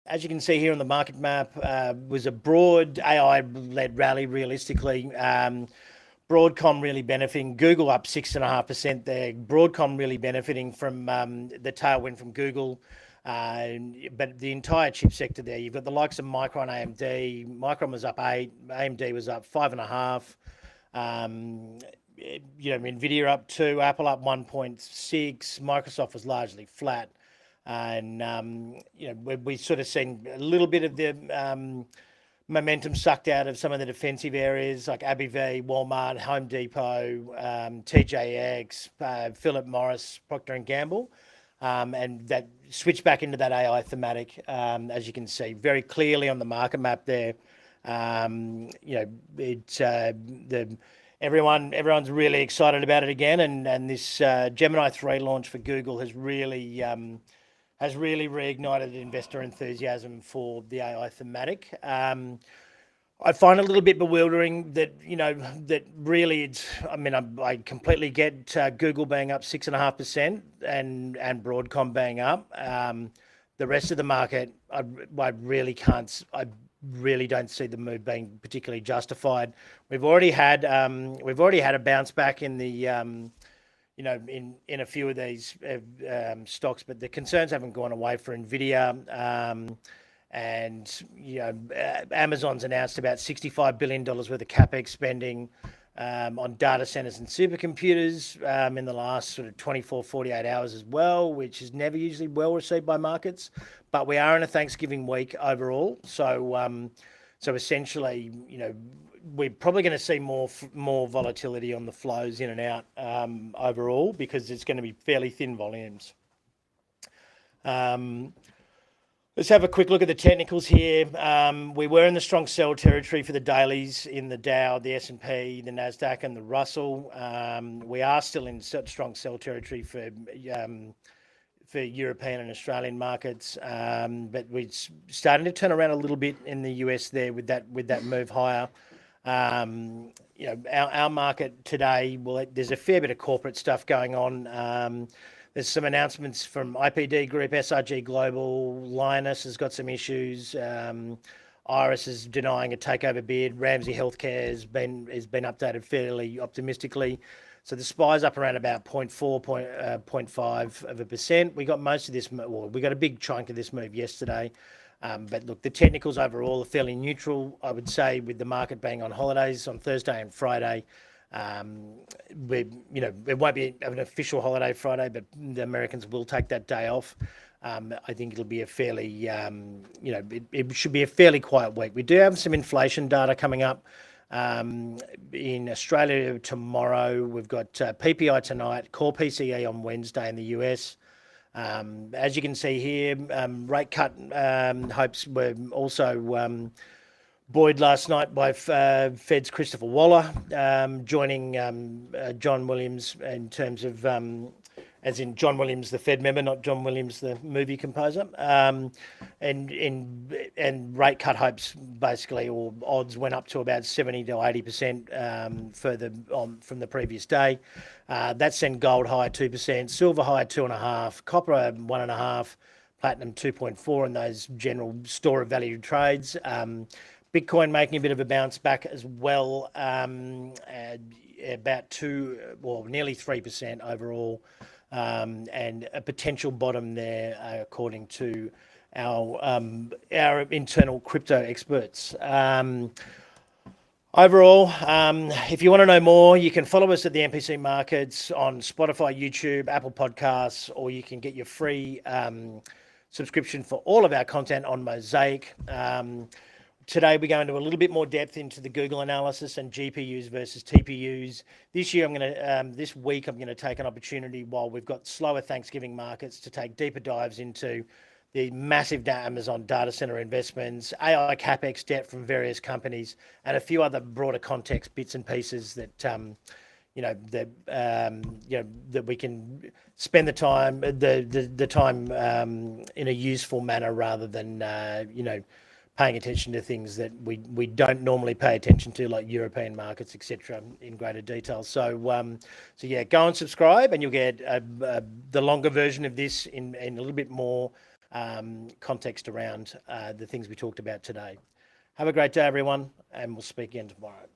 As you can see here on the market map, was a broad AI-led rally realistically. Broadcom really benefiting, Google up 6.5% there. Broadcom really benefiting from the tailwind from Google. But the entire chip sector there, you've got the likes of Micron, AMD. Micron was up 8, AMD was up 5.5. Nvidia up 2, Apple up 1.6. Microsoft was largely flat, and we sort of seen a little bit of the momentum sucked out of some of the defensive areas like AbbVie, Walmart, Home Depot, TJX, Philip Morris, Procter and Gamble. And that switched back into that AI thematic, as you can see very clearly on the market map there. Everyone's really excited about it again, and this Gemini 3 launch for Google has really reignited investor enthusiasm for the AI thematic. I find it a little bit bewildering that really I completely get Google being up 6.5% and Broadcom being up. The rest of the market, I really don't see the move being particularly justified. We've already had a bounce back in the in a few of these stocks, but the concerns haven't gone away for Nvidia. Amazon's announced about $65 billion worth of capex spending on data centers and supercomputers in the last sort of 24, 48 hours as well, which is never usually well received by markets. But we are in a Thanksgiving week overall, so essentially, we're probably going to see more volatility on the flows in and out overall, because it's going to be fairly thin volumes. Let's have a quick look at the technicals here. We were in the strong sell territory for the dailies in the Dow, the S&P, the Nasdaq, and the Russell. We are still in strong sell territory for European and Australian markets, but we're starting to turn around a little bit in the US there with that move higher. Our market today, well, there's a fair bit of corporate stuff going on. There's some announcements from IPD Group, SRG Global, Linus has got some issues. Iris is denying a takeover bid. Ramsay Healthcare has been updated fairly optimistically. So the SPY's up around about 0.5%. We got most of this, well, we got a big chunk of this move yesterday. But look, the technicals overall are fairly neutral, I would say, with the market being on holidays on Thursday and Friday. It won't be an official holiday Friday, but the Americans will take that day off. I think it'll be a fairly, it should be a fairly quiet week. We do have some inflation data coming up in Australia tomorrow. We've got PPI tonight, core PCE on Wednesday in the US. As you can see here, rate cut hopes were also buoyed last night by Fed's Christopher Waller joining John Williams in terms of, as in John Williams, the Fed member, not John Williams, the movie composer. And rate cut hopes basically, or odds went up to about 70 to 80% further on from the previous day. That sent gold high at 2%, silver high at 2.5%, copper 1.5%, platinum 2.4% in those general store of value trades. Bitcoin making a bit of a bounce back as well, about nearly 3% overall, and a potential bottom there, according to our internal crypto experts. Overall, if you want to know more, you can follow us at the MPC Markets on Spotify, YouTube, Apple Podcasts, or you can get your free subscription for all of our content on Mosaic. Today, we go into a little bit more depth into the Google analysis and GPUs versus TPUs. This week, I'm going to take an opportunity while we've got slower Thanksgiving markets to take deeper dives into the massive Amazon data center investments, AI capex debt from various companies, and a few other broader context bits and pieces that that we can spend the time in a useful manner rather than paying attention to things that we don't normally pay attention to, like European markets, etc., in greater detail. So yeah, go and subscribe, and you'll get the longer version of this in a little bit more context around the things we talked about today. Have a great day, everyone, and we'll speak again tomorrow.